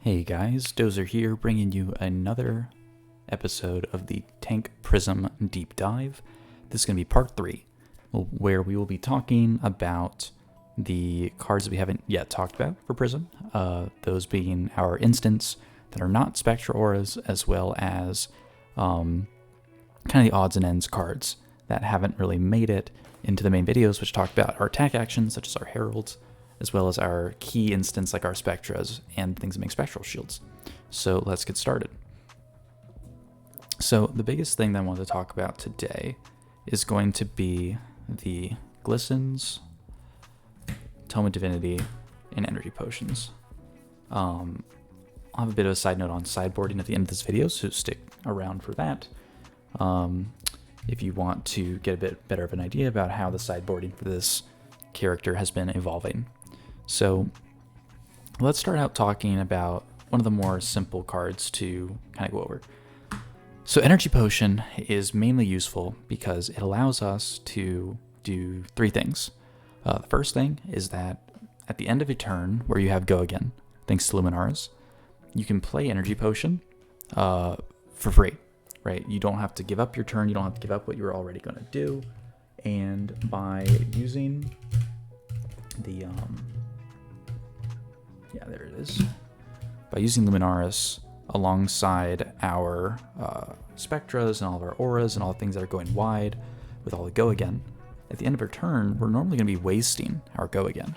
Hey guys, Dozer here, bringing you another episode of the Tank Prism Deep Dive. This is going to be part 3, where we will be talking about the cards that we haven't yet talked about for Prism, those being our instants that are not Spectral Auras, as well as kind of the odds and ends cards that haven't really made it into the main videos, which talk about our attack actions, such as our Heralds, as well as our key instants like our Spectras and things that make Spectral Shields. So let's get started. So the biggest thing that I want to talk about today is going to be the Glistens, Tome of Divinity, and Energy Potions. I'll have a bit of a side note on sideboarding at the end of this video, so stick around for that. If you want to get a bit better of an idea about how the sideboarding for this character has been evolving. So let's start out talking about one of the more simple cards to kind of go over. So Energy Potion is mainly useful because it allows us to do 3 things. The first thing is that at the end of a turn where you have Go Again, thanks to Luminaris, you can play Energy Potion for free, right? You don't have to give up your turn, you don't have to give up what you're already going to do, and by using the there it is. By using Luminaris alongside our Spectras and all of our Auras and all the things that are going wide with all the Go Again, at the end of our turn, we're normally going to be wasting our Go Again.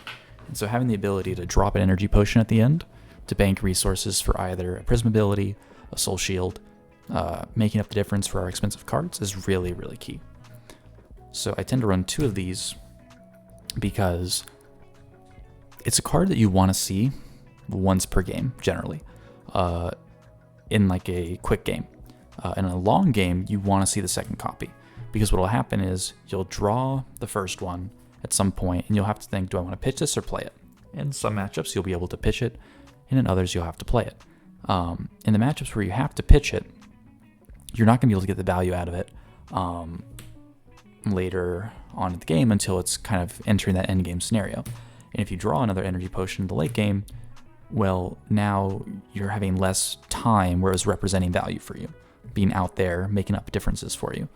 And so having the ability to drop an Energy Potion at the end to bank resources for either a Prism ability, a Soul Shield, making up the difference for our expensive cards is really, really key. So I tend to run 2 of these because it's a card that you want to see once per game, generally, in like a quick game. In a long game, you want to see the second copy, because what will happen is you'll draw the first one at some point, and you'll have to think, do I want to pitch this or play it? In some matchups, you'll be able to pitch it, and in others, you'll have to play it. In the matchups where you have to pitch it, you're not going to be able to get the value out of it later on in the game until it's kind of entering that end game scenario. And if you draw another Energy Potion in the late game, well, now you're having less time where it's representing value for you, being out there, making up differences for you.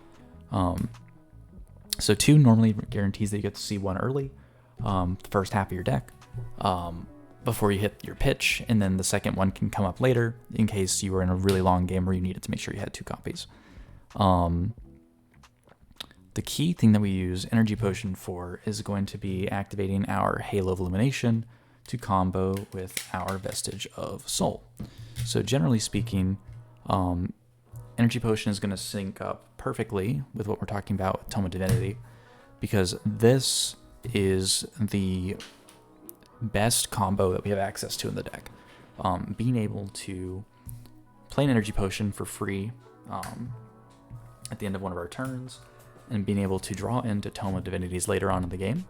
So 2 normally guarantees that you get to see 1 early, the first half of your deck, before you hit your pitch, and then the second one can come up later in case you were in a really long game where you needed to make sure you had 2 copies. The key thing that we use Energy Potion for is going to be activating our Halo of Illumination to combo with our Vestige of Soul. So generally speaking, Energy Potion is going to sync up perfectly with what we're talking about with Tome of Divinity, because this is the best combo that we have access to in the deck. Being able to play an Energy Potion for free at the end of one of our turns, and being able to draw into Tome of Divinities later on in the game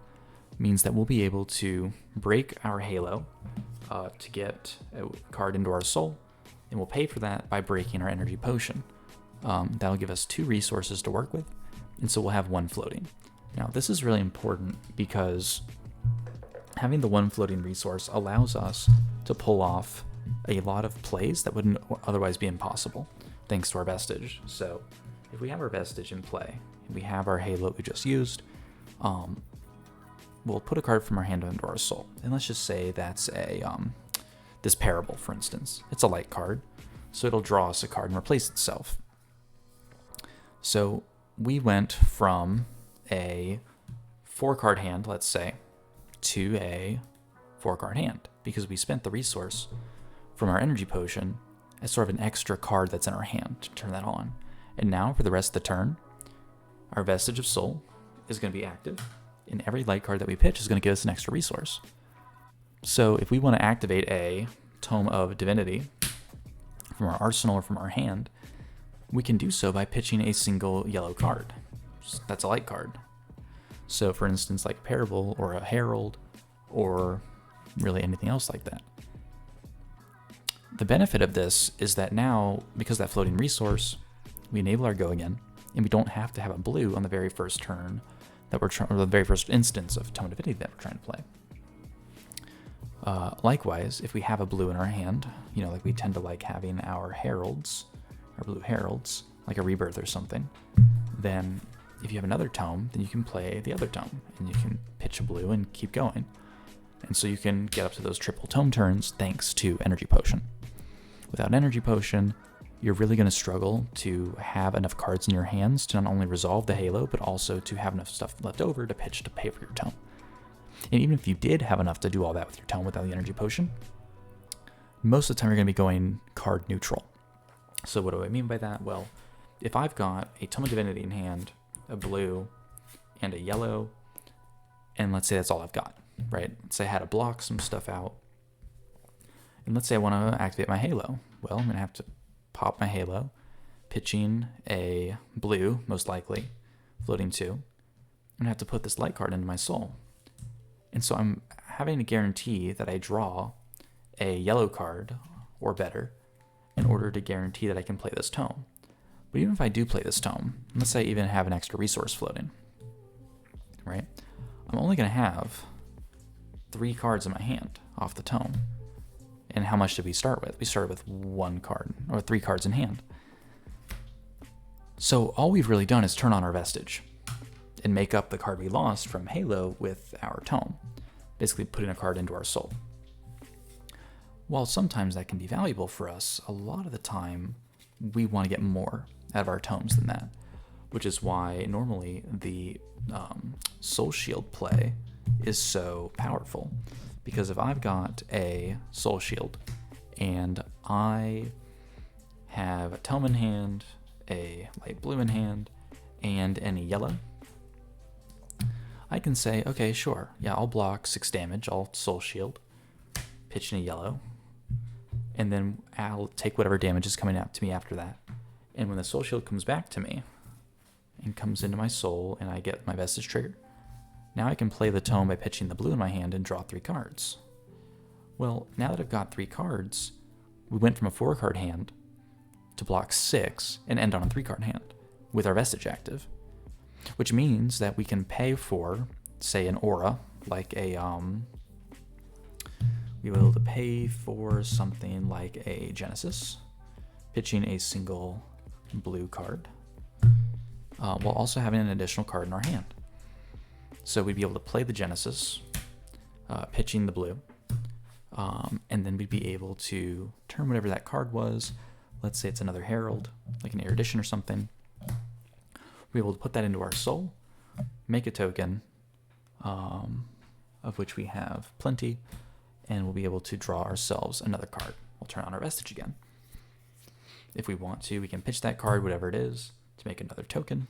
means that we'll be able to break our Halo to get a card into our Soul, and we'll pay for that by breaking our Energy Potion. That'll give us 2 resources to work with, and so we'll have 1 floating. Now, this is really important because having the 1 floating resource allows us to pull off a lot of plays that wouldn't otherwise be impossible, thanks to our Vestige. So if we have our Vestige in play, and we have our Halo we just used, we'll put a card from our hand into our Soul. And let's just say that's a this Parable, for instance. It's a light card, so it'll draw us a card and replace itself. So we went from a 4-card hand, let's say, to a 4-card hand, because we spent the resource from our Energy Potion as sort of an extra card that's in our hand to turn that on. And now, for the rest of the turn, our Vestige of Soul is going to be active, and every light card that we pitch is going to give us an extra resource. So if we want to activate a Tome of Divinity from our arsenal or from our hand, we can do so by pitching a single yellow card. That's a light card. So for instance, like Parable or a Herald, or really anything else like that. The benefit of this is that now, because of that floating resource, we enable our Go Again, and we don't have to have a blue on the very first turn that we're or the very first instance of Tome of Divinity that we're trying to play. Likewise, if we have a blue in our hand, you know, like we tend to like having our heralds, our blue heralds, like a rebirth or something, then if you have another tome, then you can play the other tome, and you can pitch a blue and keep going. And so you can get up to those triple tome turns thanks to Energy Potion. Without Energy Potion, you're really going to struggle to have enough cards in your hands to not only resolve the Halo, but also to have enough stuff left over to pitch to pay for your tome. And even if you did have enough to do all that with your tome without the Energy Potion, most of the time you're going to be going card neutral. So what do I mean by that? Well, if I've got a Tome of Divinity in hand, a blue, and a yellow, and let's say that's all I've got, right? Let's say I had to block some stuff out, and let's say I want to activate my Halo. Well, I'm going to have to pop my Halo, pitching a blue, most likely, floating 2. I'm going to have to put this light card into my soul. And so I'm having to guarantee that I draw a yellow card, or better, in order to guarantee that I can play this tome. But even if I do play this tome, let's say I even have an extra resource floating, right? I'm only going to have 3 cards in my hand off the tome. And how much did we start with? We started with 1 card, or 3 cards in hand. So all we've really done is turn on our Vestige and make up the card we lost from Halo with our tome, basically putting a card into our soul. While sometimes that can be valuable for us, a lot of the time we want to get more out of our tomes than that, which is why normally the Soul Shield play is so powerful. Because if I've got a Soul Shield and I have a tome in hand, a light blue in hand, and any yellow, I can say, okay, sure, yeah, I'll block 6 damage, I'll Soul Shield, pitch in a yellow, and then I'll take whatever damage is coming out to me after that. And when the Soul Shield comes back to me and comes into my soul and I get my Vestige trigger, now I can play the tome by pitching the blue in my hand and draw 3 cards. Well, now that I've got 3 cards, we went from a 4-card hand to block 6 and end on a 3-card hand with our Vestige active, which means that we can pay for, say, an aura, like a, we will be able to pay for something like a Genesis, pitching a single blue card, while also having an additional card in our hand. So we'd be able to play the Genesis, pitching the blue, and then we'd be able to turn whatever that card was. Let's say it's another Herald, like an Erudition or something. We'll be able to put that into our soul, make a token, of which we have plenty, and we'll be able to draw ourselves another card. We'll turn on our Vestige again. If we want to, we can pitch that card, whatever it is, to make another token,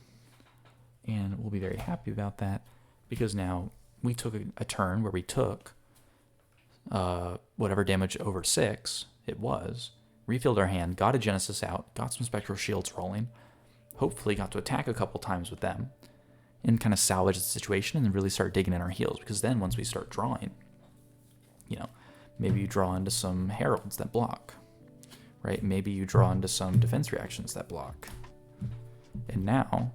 and we'll be very happy about that, because now we took a turn where we took whatever damage over 6 it was, refilled our hand, got a Genesis out, got some Spectral Shields rolling, hopefully got to attack a couple times with them, and kind of salvage the situation and then really start digging in our heels. Because then once we start drawing, you know, maybe you draw into some Heralds that block, right? Maybe you draw into some defense reactions that block. And now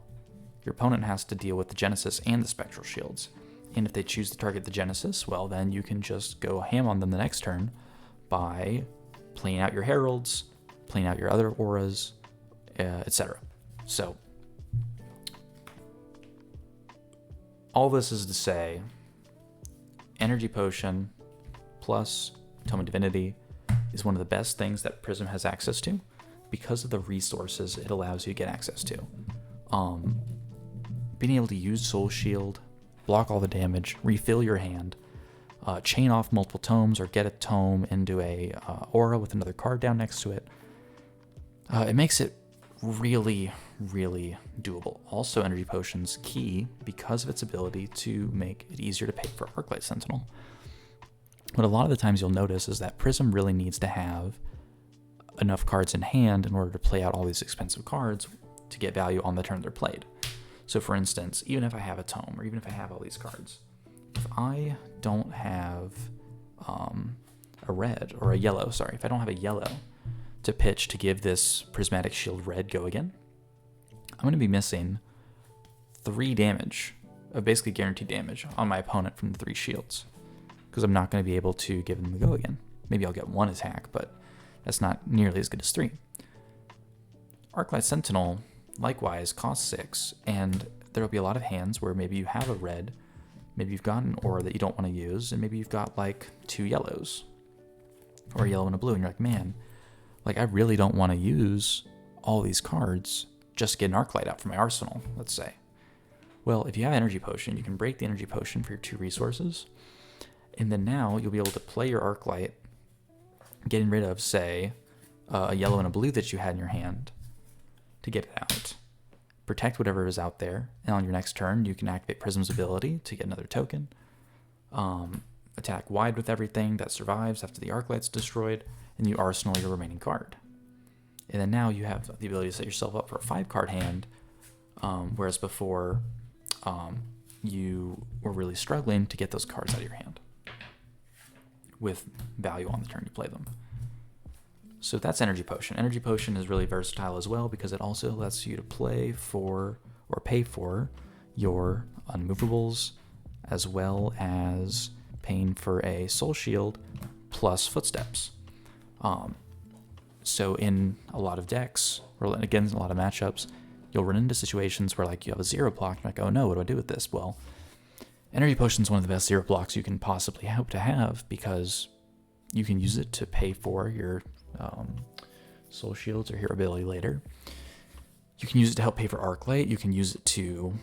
your opponent has to deal with the Genesis and the Spectral Shields. And if they choose to target the Genesis, well, then you can just go ham on them the next turn by playing out your Heralds, playing out your other auras, etc. So, all this is to say, Energy Potion plus Tome of Divinity is one of the best things that Prism has access to because of the resources it allows you to get access to. Being able to use Soul Shield, block all the damage, refill your hand, chain off multiple tomes, or get a tome into a aura with another card down next to it. It makes it really, really doable. Also, Energy Potion's key because of its ability to make it easier to pay for Arclight Sentinel. What a lot of the times you'll notice is that Prism really needs to have enough cards in hand in order to play out all these expensive cards to get value on the turn they're played. So for instance, even if I have a tome, or even if I have all these cards, if I don't have a red, or a yellow, sorry, if I don't have a yellow to pitch to give this Prismatic Shield red go again, I'm going to be missing 3 damage, basically guaranteed damage, on my opponent from the 3 shields. because I'm not going to be able to give them a go again. Maybe I'll get 1 attack, but that's not nearly as good as 3. Arclight Sentinel, likewise, costs 6, and there will be a lot of hands where maybe you have a red, maybe you've got an aura that you don't want to use, and maybe you've got like 2 yellows, or a yellow and a blue, and you're like, man, like I really don't want to use all these cards just to get an Arclight out from my arsenal, let's say. Well, if you have Energy Potion, you can break the Energy Potion for your 2 resources, and then now you'll be able to play your Arclight, getting rid of, say, a yellow and a blue that you had in your hand to get it out. Protect whatever is out there, and on your next turn, you can activate Prism's ability to get another token. Attack wide with everything that survives after the Arclight's destroyed, and you arsenal your remaining card. And then now you have the ability to set yourself up for a 5-card hand, whereas before you were really struggling to get those cards out of your hand with value on the turn you play them. So that's Energy Potion. Energy Potion is really versatile as well because it also lets you to play for or pay for your unmovables, as well as paying for a Soul Shield plus Footsteps. So in a lot of decks, or again, a lot of matchups, you'll run into situations where like you have a 0 block, and like, oh no, what do I do with this? Well, Energy Potion is one of the best 0 blocks you can possibly hope to have because you can use it to pay for your Soul Shields or Hero ability later. You can use it to help pay for Arclight. You can use it to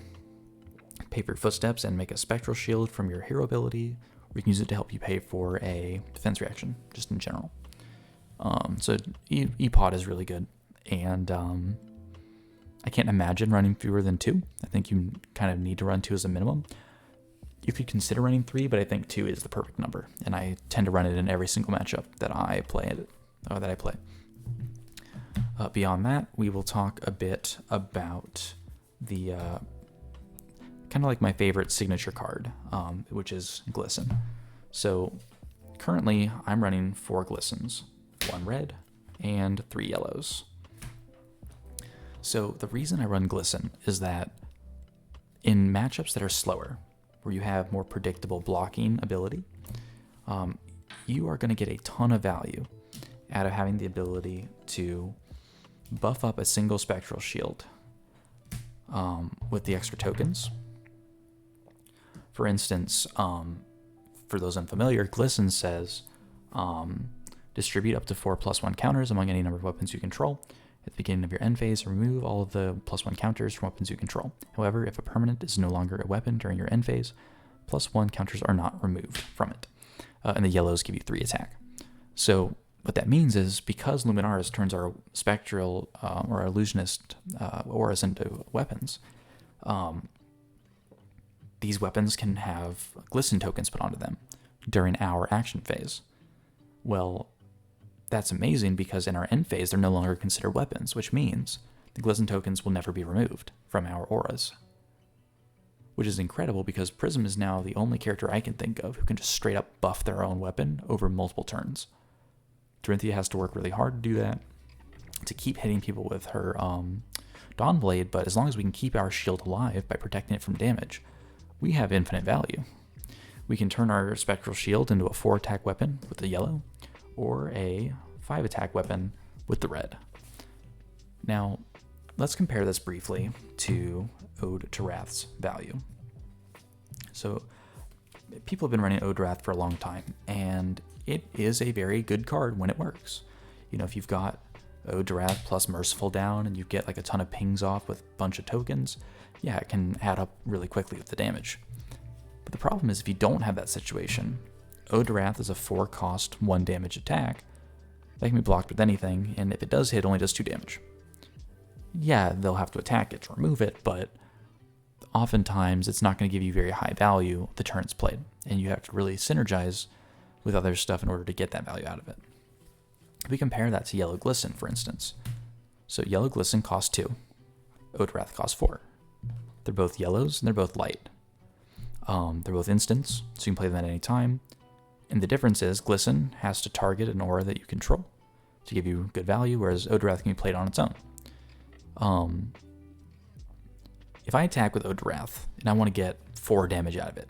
pay for Footsteps and make a Spectral Shield from your Hero ability. Or you can use it to help you pay for a defense reaction, just in general. So E-Pod is really good, and I can't imagine running fewer than 2. I think you kind of need to run 2 as a minimum. You could consider running 3, but I think 2 is the perfect number, and I tend to run it in every single matchup that I play. Beyond that, we will talk a bit about the kind of like my favorite signature card, which is Glisten. So currently, I'm running 4 Glistens, 1 red and 3 yellows. So the reason I run Glisten is that in matchups that are slower, where you have more predictable blocking ability, you are going to get a ton of value out of having the ability to buff up a single Spectral Shield with the extra tokens. For instance, for those unfamiliar, Glisten says distribute up to 4 +1 counters among any number of weapons you control. At the beginning of your end phase, remove all of the +1 counters from weapons you control. However, if a permanent is no longer a weapon during your end phase, +1 counters are not removed from it. And the yellows give you 3 attack. So what that means is because Luminaris turns our spectral or illusionist auras into weapons, these weapons can have Glisten tokens put onto them during our action phase. Well, that's amazing because in our end phase, they're no longer considered weapons, which means the Glisten tokens will never be removed from our auras. Which is incredible because Prism is now the only character I can think of who can just straight up buff their own weapon over multiple turns. Dorinthia has to work really hard to do that, to keep hitting people with her Dawnblade, but as long as we can keep our shield alive by protecting it from damage, we have infinite value. We can turn our Spectral Shield into a 4-attack weapon with the yellow, or a 5-attack weapon with the red. Now, let's compare this briefly to Ode to Wrath's value. So, people have been running Ode to Wrath for a long time, and it is a very good card when it works. You know, if you've got Ode to Wrath plus Merciful down and you get like a ton of pings off with a bunch of tokens, yeah, it can add up really quickly with the damage. But the problem is if you don't have that situation, Ode to Wrath is a 4-cost, 1 damage attack that can be blocked with anything, and if it does hit, only does 2 damage. Yeah, they'll have to attack it to remove it, but oftentimes it's not going to give you very high value the turn it's played, and you have to really synergize with other stuff in order to get that value out of it. If we compare that to Yellow Glisten, for instance. So Yellow Glisten costs 2, Ode to Wrath costs 4. They're both yellows, and they're both light. They're both instants, so you can play them at any time. And the difference is Glisten has to target an aura that you control to give you good value, whereas Ode to Wrath can be played on its own. If I attack with Ode to Wrath and I want to get 4 damage out of it,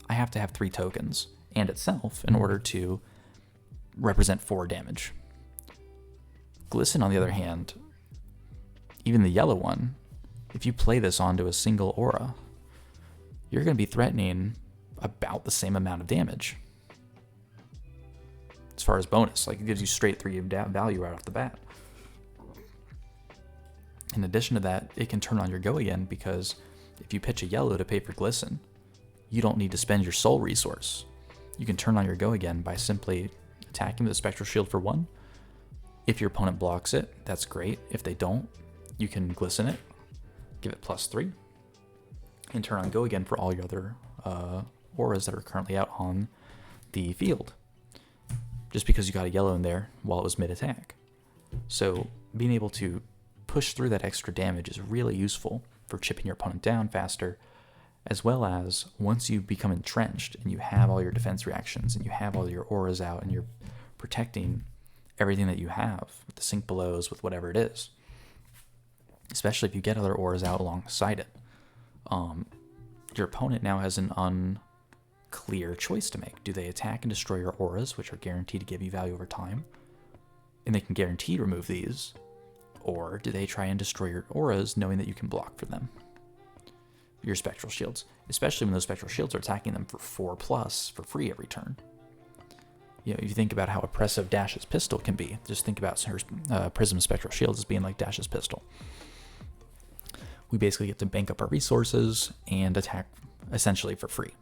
I have to have 3 tokens, and itself in order to represent 4 damage. Glisten, on the other hand, even the yellow one, if you play this onto a single aura, you're going to be threatening about the same amount of damage. As far as bonus, like it gives you straight 3 value right off the bat. In addition to that, it can turn on your go again, because if you pitch a yellow to pay for Glisten, you don't need to spend your soul resource. You can turn on your go again by simply attacking with a Spectral Shield for 1. If your opponent blocks it, that's great. If they don't, you can Glisten it, give it +3, and turn on go again for all your other auras that are currently out on the field, just because you got a yellow in there while it was mid-attack. So being able to push through that extra damage is really useful for chipping your opponent down faster, as well as once you become entrenched and you have all your defense reactions and you have all your auras out and you're protecting everything that you have with the sink belows, with whatever it is, especially if you get other auras out alongside it, your opponent now has an unclear choice to make. Do they attack and destroy your auras, which are guaranteed to give you value over time, and they can guarantee remove these, or do they try and destroy your auras knowing that you can block for them? Your Spectral Shields, especially when those Spectral Shields are attacking them for 4+ for free every turn. You know, if you think about how oppressive Dash's pistol can be, just think about her Prism Spectral Shields as being like Dash's pistol. We basically get to bank up our resources and attack essentially for free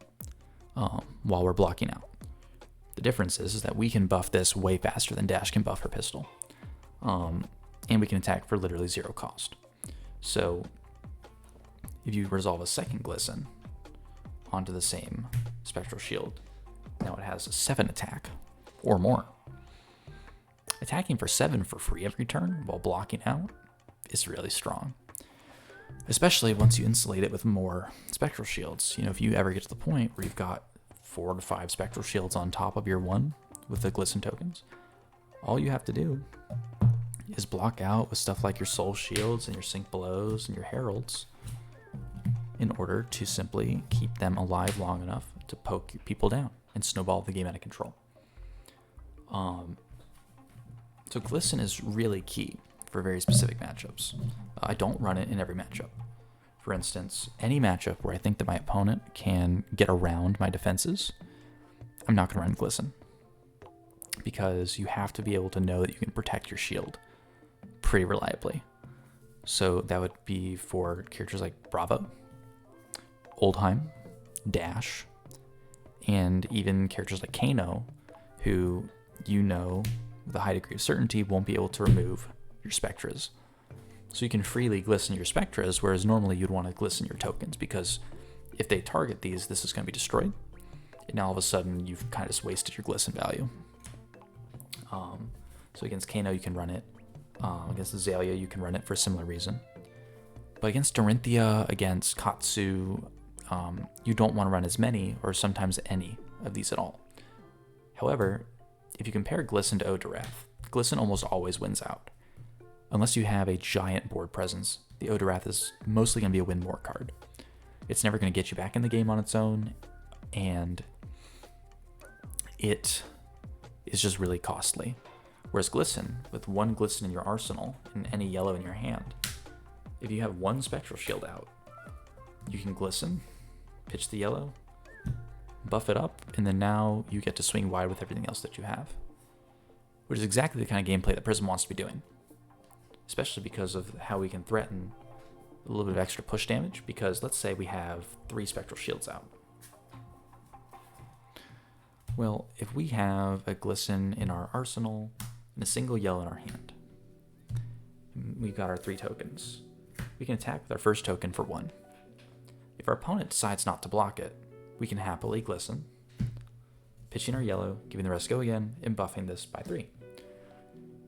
while we're blocking out. The difference is that we can buff this way faster than Dash can buff her pistol. And we can attack for literally 0 cost. So if you resolve a second Glisten onto the same Spectral Shield, now it has a 7 attack or more. Attacking for 7 for free every turn while blocking out is really strong, especially once you insulate it with more Spectral Shields. You know, if you ever get to the point where you've got 4 to 5 Spectral Shields on top of your 1 with the Glisten tokens, all you have to do is block out with stuff like your Soul Shields and your Sink Belows and your Heralds in order to simply keep them alive long enough to poke people down and snowball the game out of control. So Glisten is really key for very specific matchups. I don't run it in every matchup. For instance, any matchup where I think that my opponent can get around my defenses, I'm not going to run Glisten, because you have to be able to know that you can protect your shield pretty reliably. So that would be for characters like Bravo, Oldheim, Dash, and even characters like Kano, who you know with a high degree of certainty won't be able to remove your Spectras. So you can freely Glisten your Spectras, whereas normally you'd want to Glisten your tokens, because if they target these, this is going to be destroyed. And now all of a sudden you've kind of just wasted your Glisten value. So against Kano you can run it. Against Azalea you can run it for a similar reason. But against Dorinthia, against Katsu, you don't want to run as many or sometimes any of these at all. However, if you compare Glisten to Odorath, Glisten almost always wins out. Unless you have a giant board presence, the Odorath is mostly going to be a win more card. It's never going to get you back in the game on its own, and it is just really costly. Whereas Glisten, with 1 Glisten in your arsenal and any yellow in your hand, if you have 1 Spectral Shield out, you can Glisten, pitch the yellow, buff it up, and then now you get to swing wide with everything else that you have. Which is exactly the kind of gameplay that Prism wants to be doing. Especially because of how we can threaten a little bit of extra push damage, because let's say we have 3 Spectral Shields out. Well, if we have a Glisten in our arsenal and a single yellow in our hand, we've got our 3 tokens. We can attack with our first token for 1. If our opponent decides not to block it, we can happily Glisten, pitching our yellow, giving the rest go again, and buffing this by 3,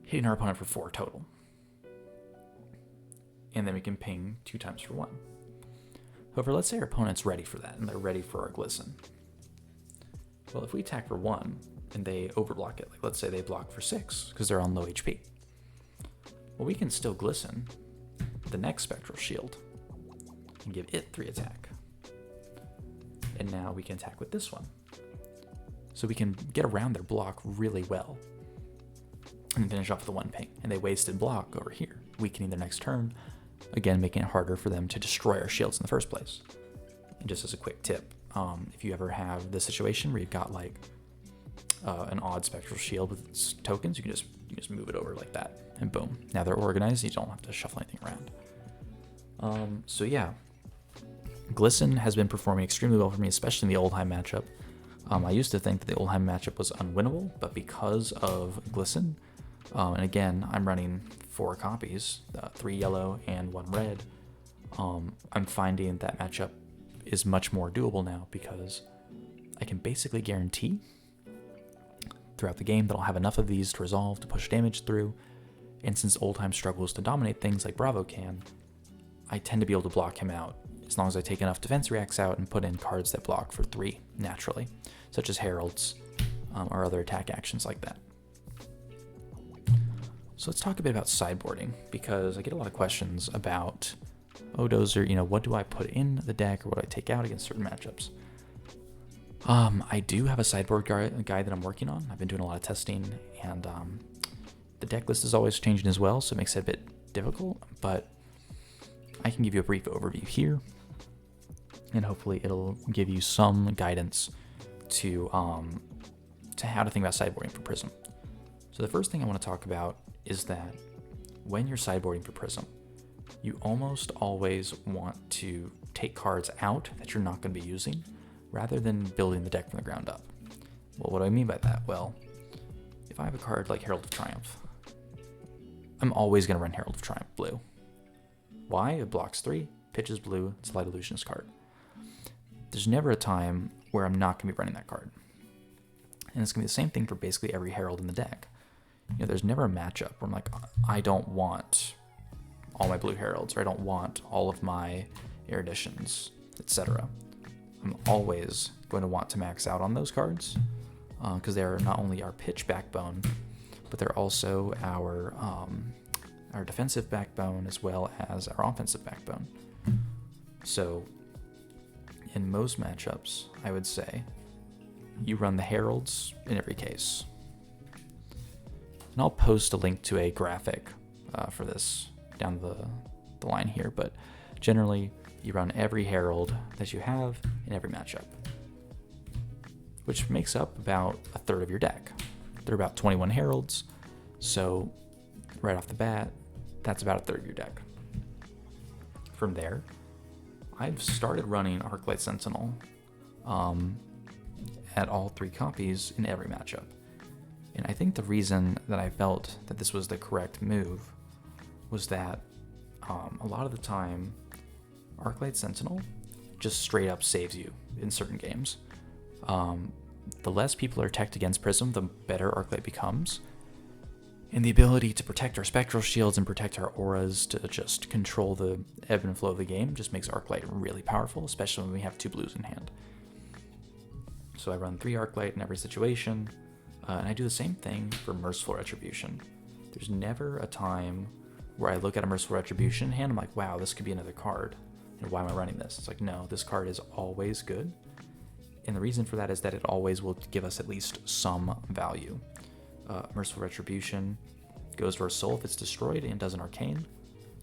hitting our opponent for 4 total. And then we can ping 2 times for 1. However, let's say our opponent's ready for that, and they're ready for our Glisten. Well, if we attack for 1, and they overblock it, like let's say they block for 6, because they're on low HP, well, we can still Glisten the next Spectral Shield, and give it 3 attack. And now we can attack with this one. So we can get around their block really well and finish off with the 1 ping. And they wasted block over here, weakening their next turn, again making it harder for them to destroy our shields in the first place. And just as a quick tip, if you ever have this situation where you've got like an odd spectral shield with tokens, you can just move it over like that, and boom, now they're organized. You don't have to shuffle anything around. So yeah, Glisten has been performing extremely well for me, especially in the Oldheim matchup. I used to think that the Oldheim matchup was unwinnable, but because of Glisten, and again, I'm running 4 copies, 3 yellow and 1 red, I'm finding that matchup is much more doable now, because I can basically guarantee throughout the game that I'll have enough of these to resolve to push damage through, and since Oldheim struggles to dominate things like Bravo can, I tend to be able to block him out as long as I take enough defense reacts out and put in cards that block for 3 naturally, such as Heralds or other attack actions like that. So let's talk a bit about sideboarding, because I get a lot of questions about, oh Dozer, what do I put in the deck or what do I take out against certain matchups? I do have a sideboard guide that I'm working on. I've been doing a lot of testing, and the deck list is always changing as well, so it makes it a bit difficult, but I can give you a brief overview here, and hopefully it'll give you some guidance to how to think about sideboarding for Prism. So the first thing I want to talk about is that when you're sideboarding for Prism, you almost always want to take cards out that you're not going to be using, rather than building the deck from the ground up. Well, what do I mean by that? Well, if I have a card like Herald of Triumph, I'm always going to run Herald of Triumph blue. Why? It blocks 3, pitches blue, it's a Light Illusionist card. There's never a time where I'm not going to be running that card. And it's going to be the same thing for basically every Herald in the deck. There's never a matchup where I'm like, I don't want all my blue Heralds, or I don't want all of my Eruditions, etc. I'm always going to want to max out on those cards, because they are not only our pitch backbone, but they're also our defensive backbone as well as our offensive backbone. So in most matchups, I would say you run the Heralds in every case. And I'll post a link to a graphic for this down the line here, but generally you run every Herald that you have in every matchup, which makes up about a third of your deck. There are about 21 Heralds, so right off the bat, that's about a third of your deck. From there, I've started running Arclight Sentinel at all 3 copies in every matchup. And I think the reason that I felt that this was the correct move was that a lot of the time, Arclight Sentinel just straight up saves you in certain games. The less people are teched against Prism, the better Arclight becomes. And the ability to protect our spectral shields and protect our auras to just control the ebb and flow of the game just makes Arclight really powerful, especially when we have 2 blues in hand. So I run 3 Arclight in every situation, and I do the same thing for Merciful Retribution. There's never a time where I look at a Merciful Retribution hand, I'm like, wow, this could be another card. And why am I running this? It's like, no, this card is always good. And the reason for that is that it always will give us at least some value. Merciful Retribution goes for a soul if it's destroyed and does an arcane.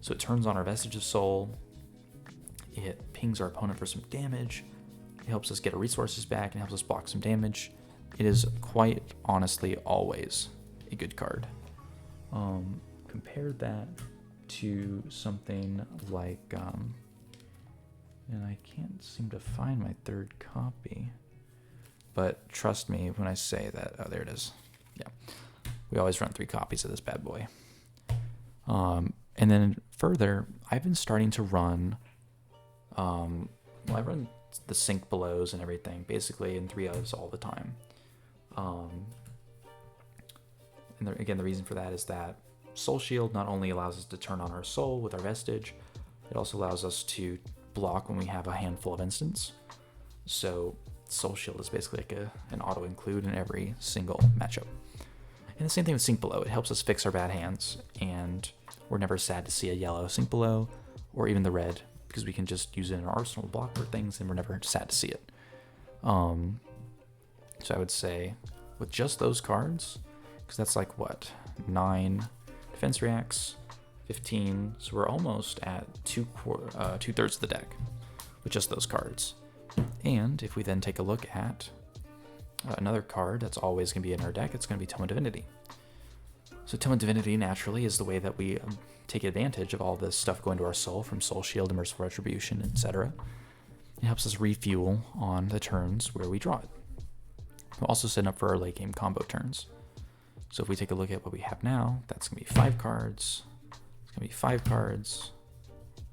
So it turns on our Vestige of Soul. It pings our opponent for some damage. It helps us get our resources back and helps us block some damage. It is quite honestly always a good card. Compare that to something like, and I can't seem to find my 3rd copy, but trust me when I say that, oh, there it is. Yeah, we always run 3 copies of this bad boy. And then further, I've been starting to run, I run the Sync Belows and everything, basically in 3 ofs all the time. And again, the reason for that is that Soul Shield not only allows us to turn on our soul with our Vestige, it also allows us to block when we have a handful of instants. So Soul Shield is basically like an auto-include in every single matchup. And the same thing with Sink Below. It helps us fix our bad hands, and we're never sad to see a yellow Sink Below, or even the red, because we can just use it in our arsenal to block for things, and we're never sad to see it. So I would say with just those cards, because that's like what, 9 defense reacts, 15. So we're almost at two-thirds of the deck with just those cards. And if we then take a look at another card that's always going to be in our deck, it's going to be Tome of Divinity. So Tome of Divinity naturally is the way that we take advantage of all this stuff going to our soul, from Soul Shield to Merciful Retribution, etc. It helps us refuel on the turns where we draw it. We'll also set up for our late game combo turns. So if we take a look at what we have now, that's going to be 5 cards. It's going to be 5 cards,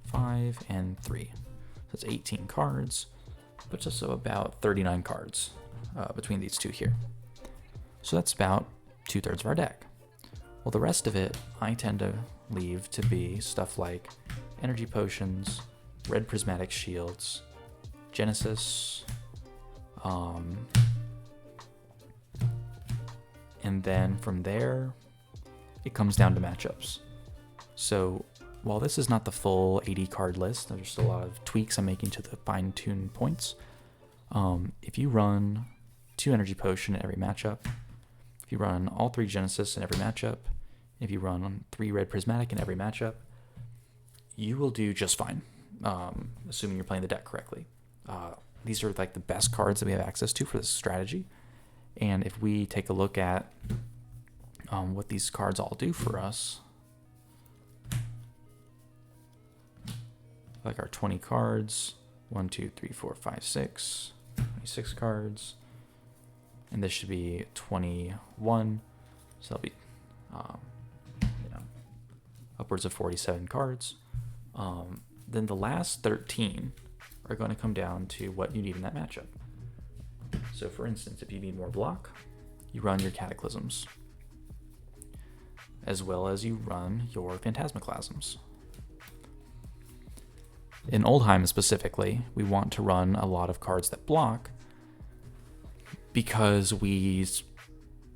5 and 3. So that's 18 cards, puts us about 39 cards between these two here. So that's about 2/3 of our deck. Well, the rest of it I tend to leave to be stuff like energy potions, red prismatic shields, Genesis, and then from there, it comes down to matchups. So while this is not the full 80 card list, there's still a lot of tweaks I'm making to the fine-tune points. If you run 2 energy potion in every matchup, if you run all 3 Genesis in every matchup, if you run 3 red prismatic in every matchup, you will do just fine, assuming you're playing the deck correctly. These are like the best cards that we have access to for this strategy. And if we take a look at what these cards all do for us, like our 20 cards, 1, 2, 3, 4, 5, 6, 26 cards, and this should be 21, so that'll be upwards of 47 cards. Then the last 13 are going to come down to what you need in that matchup. So for instance, if you need more block, you run your Cataclysms, as well as you run your Phantasmaclasms. In Oldheim specifically, we want to run a lot of cards that block because we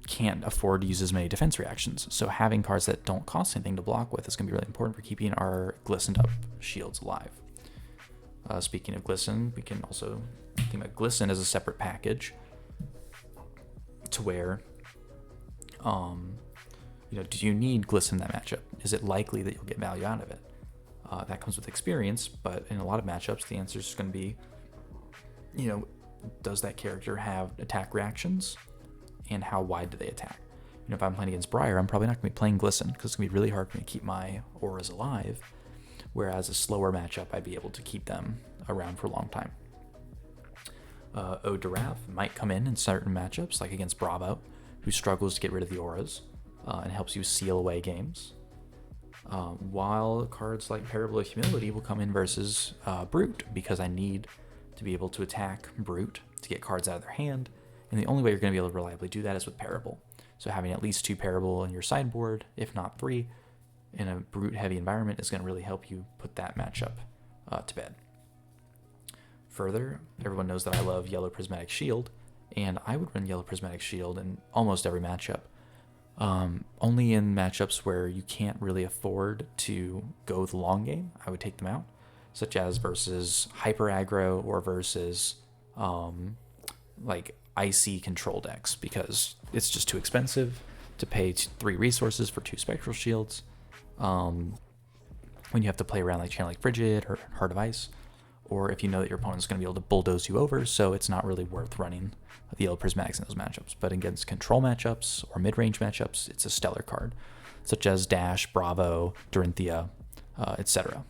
can't afford to use as many defense reactions. So having cards that don't cost anything to block with is going to be really important for keeping our glistened up shields alive. Speaking of Glisten, we can also think about Glisten as a separate package to where, do you need Glisten in that matchup? Is it likely that you'll get value out of it? That comes with experience, but in a lot of matchups, the answer is going to be, does that character have attack reactions, and how wide do they attack? If I'm playing against Briar, I'm probably not going to be playing Glisten because it's going to be really hard for me to keep my auras alive, whereas a slower matchup, I'd be able to keep them around for a long time. Ode to Wrath might come in certain matchups, like against Bravo, who struggles to get rid of the auras, and helps you seal away games. While cards like Parable of Humility will come in versus Brute, because I need to be able to attack Brute to get cards out of their hand, and the only way you're going to be able to reliably do that is with Parable. So having at least 2 Parable in your sideboard, if not 3, in a Brute-heavy environment is going to really help you put that matchup to bed. Further, everyone knows that I love Yellow Prismatic Shield, and I would run Yellow Prismatic Shield in almost every matchup. Only in matchups where you can't really afford to go the long game, I would take them out, such as versus Hyper Aggro or versus like icy control decks, because it's just too expensive to pay 3 resources for 2 Spectral Shields. When you have to play around like Channel like Frigid or Heart of Ice, or if you know that your opponent's going to be able to bulldoze you over, so it's not really worth running the Yellow Prismatics in those matchups. But against control matchups or mid-range matchups, it's a stellar card, such as Dash, Bravo, Dorinthia, etc.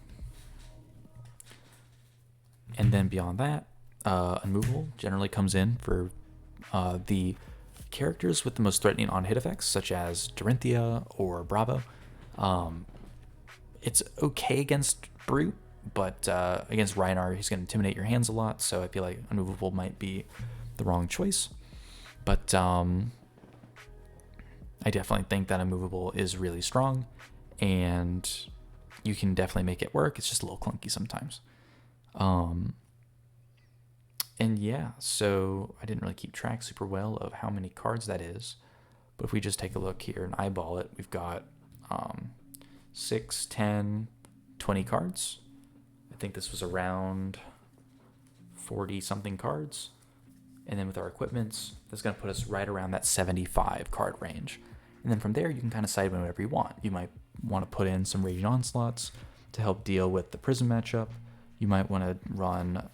And then beyond that, Unmovable generally comes in for the characters with the most threatening on-hit effects, such as Dorinthia or Bravo. It's okay against Brute, but against Reinhardt, he's going to intimidate your hands a lot, so I feel like Unmovable might be the wrong choice. But I definitely think that Unmovable is really strong, and you can definitely make it work. It's just a little clunky sometimes. And yeah, so I didn't really keep track super well of how many cards that is, but if we just take a look here and eyeball it, we've got 6, 10, 20 cards. I think this was around 40 something cards. And then with our equipments, that's going to put us right around that 75 card range. And then from there, you can kind of sideboard whatever you want. You might want to put in some Raging Onslaughts to help deal with the Prism matchup. You might want to run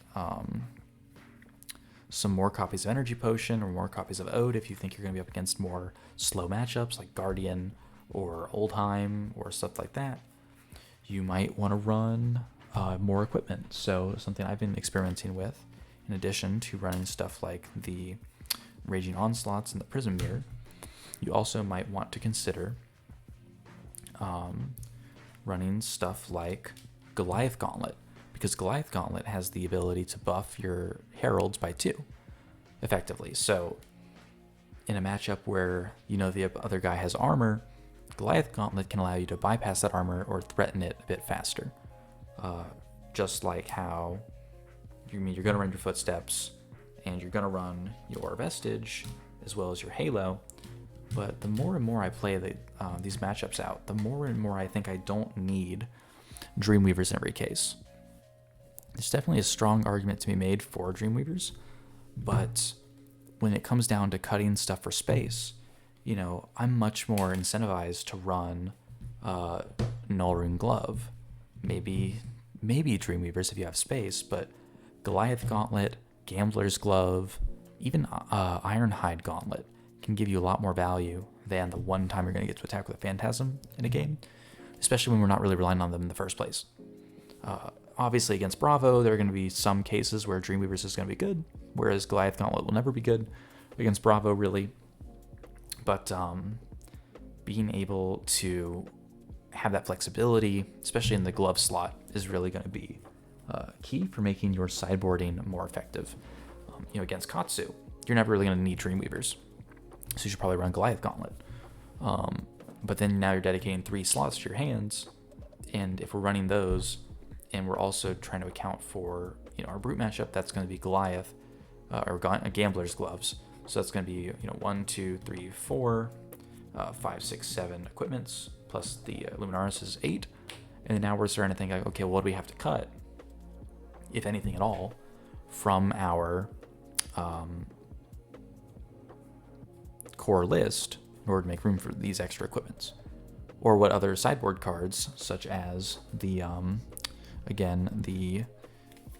some more copies of Energy Potion or more copies of Ode if you think you're going to be up against more slow matchups like Guardian or Oldheim or stuff like that. You might want to run more equipment. So something I've been experimenting with, in addition to running stuff like the Raging Onslaughts and the Prism Mirror, you also might want to consider running stuff like Goliath Gauntlet, because Goliath Gauntlet has the ability to buff your Heralds by 2, effectively. So in a matchup where you know the other guy has armor, Goliath Gauntlet can allow you to bypass that armor or threaten it a bit faster. Just like how you're going to run your Footsteps and you're going to run your Vestige as well as your Halo. But the more and more I play these matchups out, the more and more I think I don't need Dreamweavers in every case. There's definitely a strong argument to be made for Dreamweavers, but when it comes down to cutting stuff for space, you know, I'm much more incentivized to run Nullrune Glove, maybe Dreamweavers if you have space, but Goliath Gauntlet, Gambler's Glove, even Ironhide Gauntlet can give you a lot more value than the one time you're going to get to attack with a Phantasm in a game, especially when we're not really relying on them in the first place. Obviously, against Bravo, there are going to be some cases where Dreamweavers is going to be good, whereas Goliath Gauntlet will never be good against Bravo, really. But being able to have that flexibility, especially in the glove slot, is really going to be key for making your sideboarding more effective. Against Katsu, you're never really going to need Dreamweavers, so you should probably run Goliath Gauntlet. But then now you're dedicating 3 slots to your hands, and if we're running those, and we're also trying to account for our brute matchup, that's going to be Goliath or Gambler's Gloves. So that's going to be 1, 2, 3, 4, 5, 6, 7 equipments plus the Luminaris is 8, and then now we're starting to think like, okay, well, what do we have to cut, if anything at all, from our core list in order to make room for these extra equipments, or what other sideboard cards, such as the again, the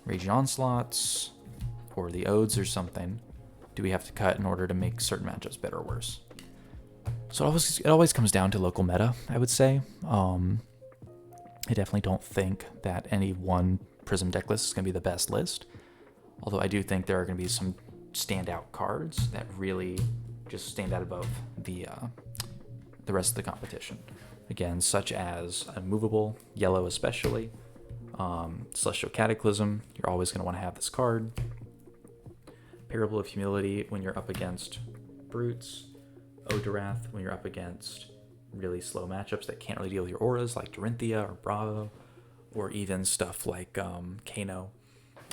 Raging Onslaughts or the Odes or something, do we have to cut in order to make certain matchups better or worse? So it always comes down to local meta, I would say. I definitely don't think that any one Prism deck list is going to be the best list, although I do think there are going to be some standout cards that really just stand out above the rest of the competition. Again, such as Unmovable, Yellow especially, Celestial Cataclysm, you're always going to want to have this card. Parable of Humility when you're up against Brutes. Odorath when you're up against really slow matchups that can't really deal with your auras like Dorinthia or Bravo, or even stuff like Kano.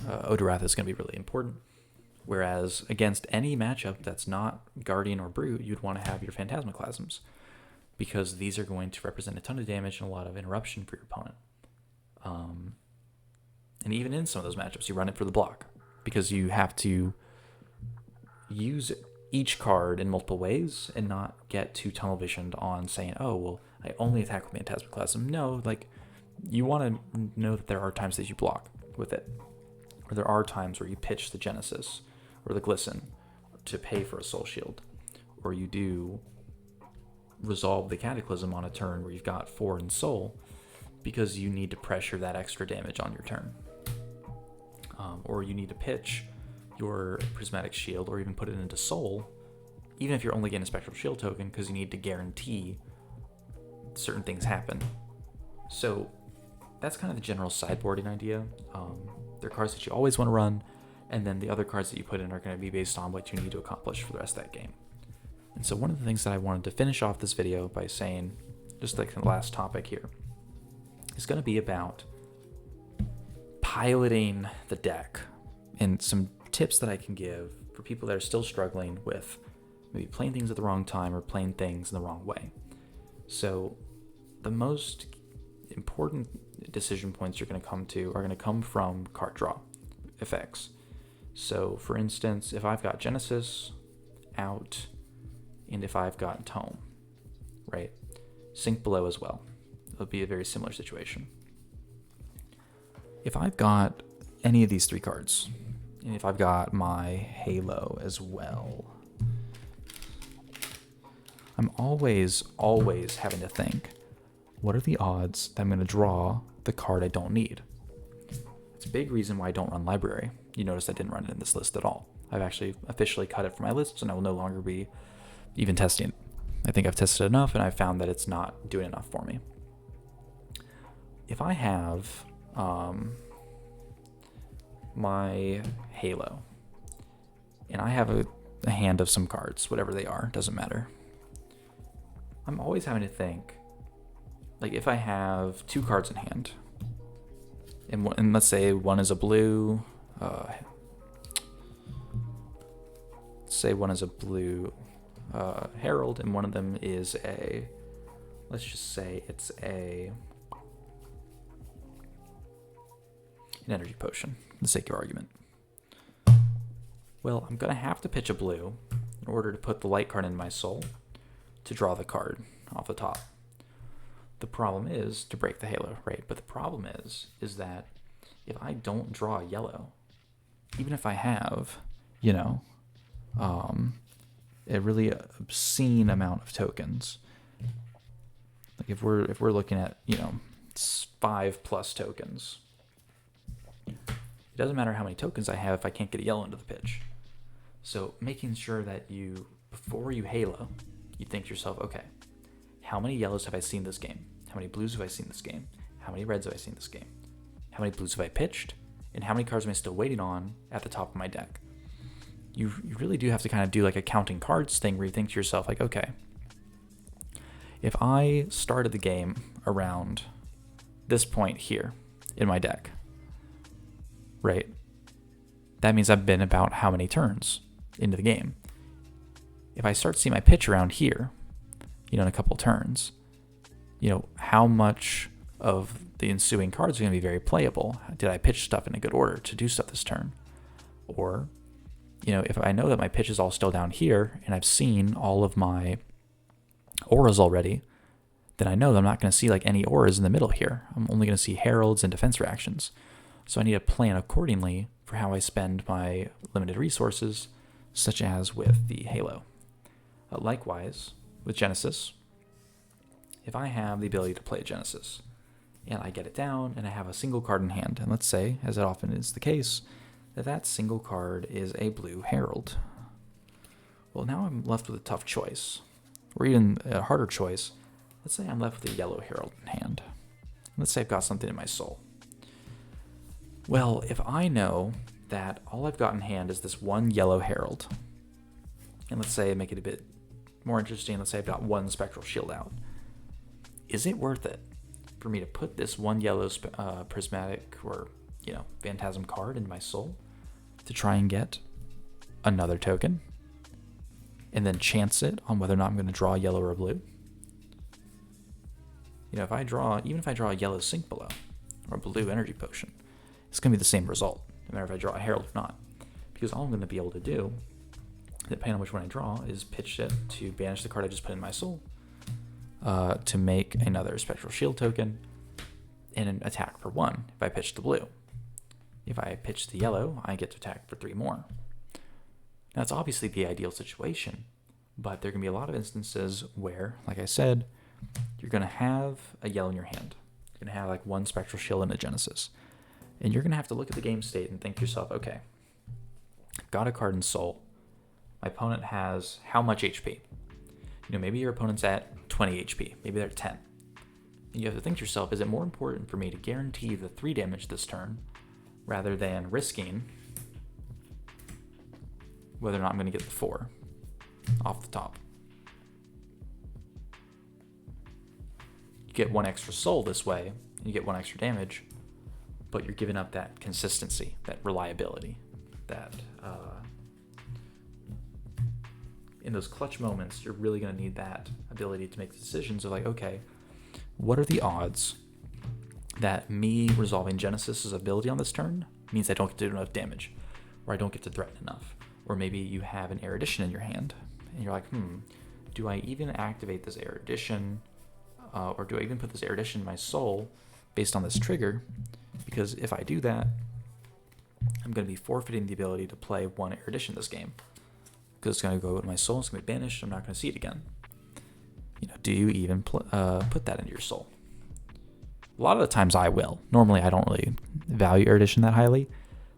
Odorath is going to be really important. Whereas against any matchup that's not Guardian or Brute, you'd want to have your Phantasmaclasms, because these are going to represent a ton of damage and a lot of interruption for your opponent. And even in some of those matchups, you run it for the block, because you have to use each card in multiple ways and not get too tunnel visioned on saying, oh, well, I only attack with Phantasmaclasm. No, like, you want to know that there are times that you block with it, or there are times where you pitch the Genesis or the Glisten to pay for a Soul Shield, or you do resolve the Cataclysm on a turn where you've got 4 in Soul, because you need to pressure that extra damage on your turn. Or you need to pitch your Prismatic Shield, or even put it into Soul, even if you're only getting a Spectral Shield token, because you need to guarantee certain things happen. So that's kind of the general sideboarding idea. There are cards that you always want to run, and then the other cards that you put in are going to be based on what you need to accomplish for the rest of that game. And so one of the things that I wanted to finish off this video by saying, just like the last topic here, is going to be about piloting the deck, and some tips that I can give for people that are still struggling with maybe playing things at the wrong time or playing things in the wrong way. So the most important decision points you're going to come to are going to come from card draw effects. So for instance, if I've got Genesis out, and if I've got Tome, right? Sync below as well. It would be a very similar situation. If I've got any of these three cards, and if I've got my Halo as well, I'm always having to think, what are the odds that I'm going to draw the card I don't need? It's a big reason why I don't run Library. You notice I didn't run it in this list at all. I've actually officially cut it from my list, and I will no longer be even testing it. I think I've tested enough, and I've found that it's not doing enough for me. If I have my Halo, and I have a hand of some cards, whatever they are, doesn't matter. I'm always having to think, like if I have two cards in hand, and let's say one is a blue, Herald, and one of them is let's just say it's an energy potion, for the sake of argument. Well, I'm going to have to pitch a blue in order to put the light card in my soul to draw the card off the top. The problem is to break the Halo, right? But the problem is that if I don't draw a yellow, even if I have, a really obscene amount of tokens, like if we're looking at 5+ tokens, it doesn't matter how many tokens I have if I can't get a yellow into the pitch. So making sure that before you Halo, you think to yourself, okay, how many yellows have I seen this game? How many blues have I seen this game? How many reds have I seen this game? How many blues have I pitched? And how many cards am I still waiting on at the top of my deck? You really do have to kind of do like a counting cards thing where you think to yourself, like, okay, if I started the game around this point here in my deck, right, that means I've been about how many turns into the game. If I start seeing my pitch around here, in a couple turns, how much of the ensuing cards are going to be very playable? Did I pitch stuff in a good order to do stuff this turn? Or, if I know that my pitch is all still down here and I've seen all of my auras already, then I know that I'm not going to see like any auras in the middle here. I'm only going to see heralds and defense reactions. So I need to plan accordingly for how I spend my limited resources, such as with the Halo. Likewise, with Genesis, if I have the ability to play Genesis, and I get it down, and I have a single card in hand, and let's say, as it often is the case, that single card is a blue Herald. Well, now I'm left with a tough choice, or even a harder choice. Let's say I'm left with a yellow Herald in hand. Let's say I've got something in my soul. Well, if I know that all I've got in hand is this one yellow Herald, and let's say I make it a bit more interesting, let's say I've got one Spectral Shield out, is it worth it for me to put this one yellow prismatic or Phantasm card into my soul to try and get another token and then chance it on whether or not I'm going to draw a yellow or a blue? Even if I draw a yellow Sync below or a blue energy potion, it's going to be the same result, no matter if I draw a Herald or not, because all I'm going to be able to do, depending on which one I draw, is pitch it to banish the card I just put in my soul, to make another Spectral Shield token, and an attack for 1 if I pitch the blue. If I pitch the yellow, I get to attack for 3 more. Now, it's obviously the ideal situation, but there can be a lot of instances where, like I said, you're going to have a yellow in your hand. You're going to have like one Spectral Shield and a Genesis. And you're going to have to look at the game state and think to yourself, okay, I've got a card in soul. My opponent has how much HP? Maybe your opponent's at 20 HP. Maybe they're at 10. And you have to think to yourself, is it more important for me to guarantee the 3 damage this turn rather than risking whether or not I'm going to get the 4 off the top? You get 1 extra soul this way, and you get 1 extra damage, but you're giving up that consistency, that reliability, that in those clutch moments, you're really going to need that ability to make decisions of like, okay, what are the odds that me resolving Genesis's ability on this turn means I don't do enough damage? or I don't get to threaten enough. Or maybe you have an Erudition in your hand, and you're like, do I even activate this Erudition, or do I even put this Erudition in my soul based on this trigger? Because if I do that, I'm going to be forfeiting the ability to play one Erudition this game. Because it's going to go with my soul, it's going to be banished, I'm not going to see it again. Do you even put that into your soul? A lot of the times I will. Normally I don't really value Erudition that highly,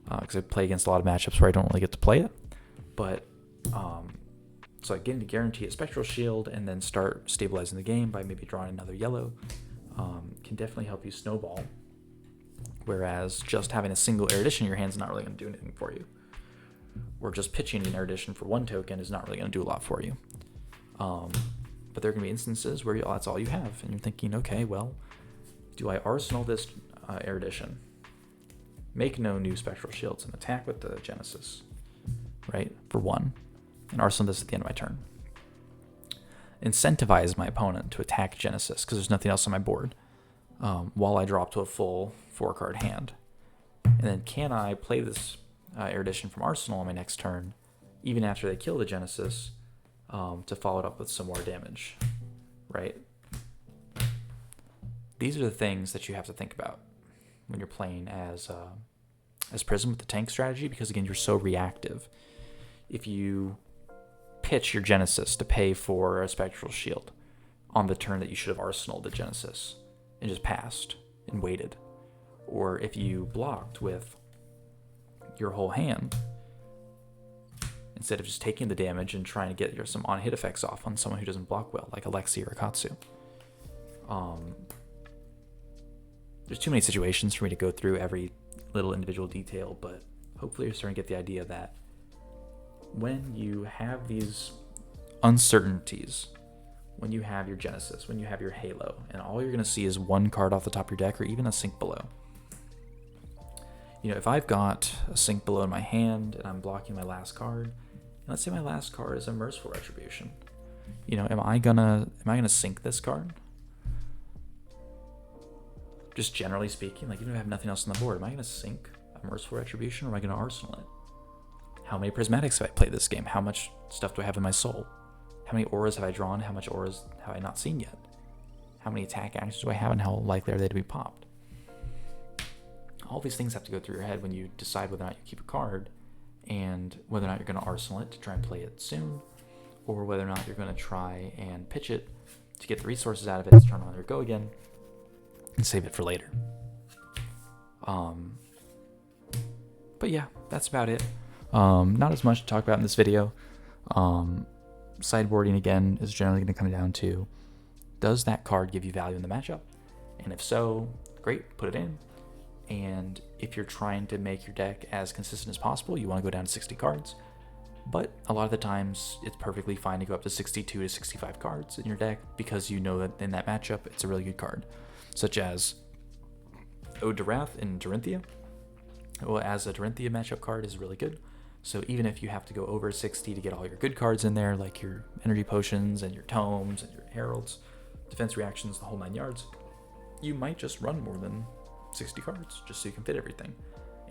because I play against a lot of matchups where I don't really get to play it. But, so getting to guarantee a Spectral Shield and then start stabilizing the game by maybe drawing another yellow can definitely help you snowball. Whereas just having a single Erudition in your hand is not really going to do anything for you. Or just pitching an Erudition for one token is not really going to do a lot for you. But there are going to be instances where that's all you have, and you're thinking, okay, well, do I arsenal this Erudition, make no new Spectral Shields, and attack with the Genesis, right, for one, and arsenal this at the end of my turn? Incentivize my opponent to attack Genesis, because there's nothing else on my board, while I drop to a full 4-card hand. And then can I play this Erudition from Arsenal on my next turn, even after they kill the Genesis, to follow it up with some more damage, right? These are the things that you have to think about when you're playing as Prism with the tank strategy, because again, you're so reactive. If you pitch your Genesis to pay for a Spectral Shield on the turn that you should have arsenaled the Genesis and just passed and waited, or if you blocked with your whole hand, instead of just taking the damage and trying to get some on-hit effects off on someone who doesn't block well, like Alexi or Akatsu. There's too many situations for me to go through every little individual detail, but hopefully you're starting to get the idea that when you have these uncertainties, when you have your Genesis, when you have your Halo, and all you're going to see is one card off the top of your deck or even a Sink Below. If I've got a Sink Below in my hand and I'm blocking my last card, and let's say my last card is a Merciful Retribution, am I gonna sink this card? Just generally speaking, like even if I have nothing else on the board, am I gonna sink a Merciful Retribution, or am I gonna arsenal it? How many Prismatics have I played this game? How much stuff do I have in my soul? How many auras have I drawn? How much auras have I not seen yet? How many attack actions do I have, and how likely are they to be popped? All these things have to go through your head when you decide whether or not you keep a card, and whether or not you're going to arsenal it to try and play it soon, or whether or not you're going to try and pitch it to get the resources out of it to turn on or go again and save it for later. But yeah, that's about it. Not as much to talk about in this video. Sideboarding, again, is generally going to come down to, does that card give you value in the matchup? And if so, great, put it in. And if you're trying to make your deck as consistent as possible, you want to go down to 60 cards. But a lot of the times, it's perfectly fine to go up to 62 to 65 cards in your deck, because you know that in that matchup, it's a really good card. Such as Ode to Wrath in Dorinthia. Well, as a Dorinthia matchup card is really good. So even if you have to go over 60 to get all your good cards in there, like your Energy Potions and your Tomes and your Heralds, Defense Reactions, the whole 9 yards, you might just run more than 60 cards just so you can fit everything,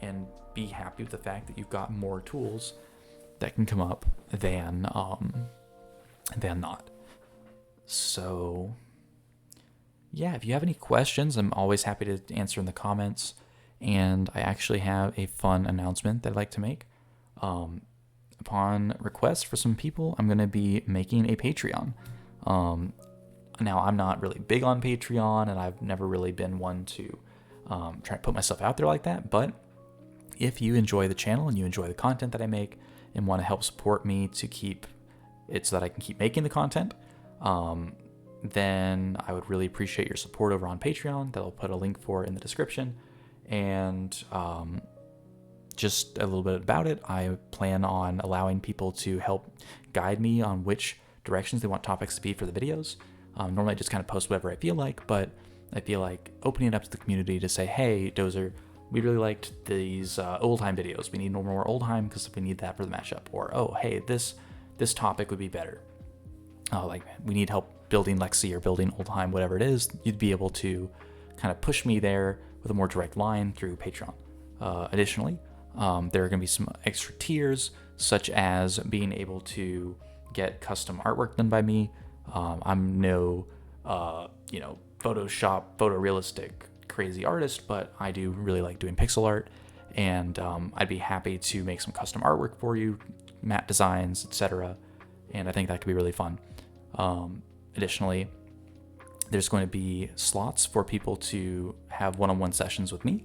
and be happy with the fact that you've got more tools that can come up than not. So yeah, if you have any questions, I'm always happy to answer in the comments. And I actually have a fun announcement that I'd like to make. Upon request for some people, I'm going to be making a Patreon. Now, I'm not really big on Patreon, and I've never really been one to try to put myself out there like that. But if you enjoy the channel and you enjoy the content that I make and want to help support me to keep it so that I can keep making the content, then I would really appreciate your support over on Patreon. That I'll put a link for in the description. And just a little bit about it, I plan on allowing people to help guide me on which directions they want topics to be for the videos. Normally I just kind of post whatever I feel like, but I feel like opening it up to the community to say, hey, Dozer, we really liked these Oldheim videos. We need no more Oldheim because we need that for the matchup. Or, oh, hey, this topic would be better. Like, we need help building Lexi or building Oldheim, whatever it is. You'd be able to kind of push me there with a more direct line through Patreon. Additionally, There are going to be some extra tiers, such as being able to get custom artwork done by me. I'm no, Photoshop, photorealistic, crazy artist, but I do really like doing pixel art, and I'd be happy to make some custom artwork for you, matte designs, etc. And I think that could be really fun. Additionally, there's going to be slots for people to have one-on-one sessions with me.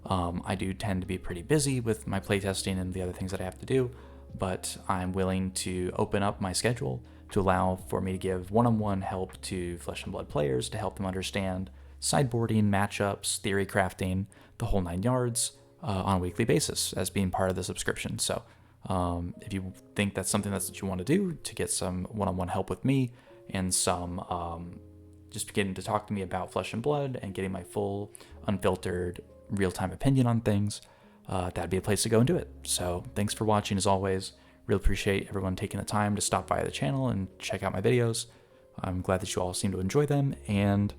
I do tend to be pretty busy with my playtesting and the other things that I have to do, but I'm willing to open up my schedule to allow for me to give one-on-one help to Flesh and Blood players to help them understand sideboarding, matchups, theory crafting, the whole 9 yards on a weekly basis as being part of the subscription. So if you think that's something that's what you want to do, to get some one-on-one help with me and some just getting to talk to me about Flesh and Blood and getting my full, unfiltered, real-time opinion on things, that'd be a place to go and do it. So thanks for watching as always. Really appreciate everyone taking the time to stop by the channel and check out my videos. I'm glad that you all seem to enjoy them, and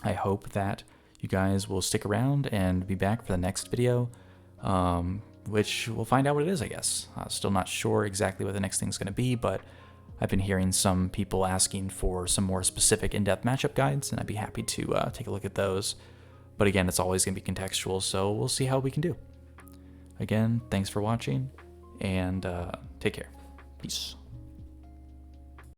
I hope that you guys will stick around and be back for the next video, which we'll find out what it is, I guess. Still not sure exactly what the next thing's going to be, but I've been hearing some people asking for some more specific in-depth matchup guides, and I'd be happy to take a look at those. But again, it's always going to be contextual, so we'll see how we can do. Again, thanks for watching, and take care. Peace.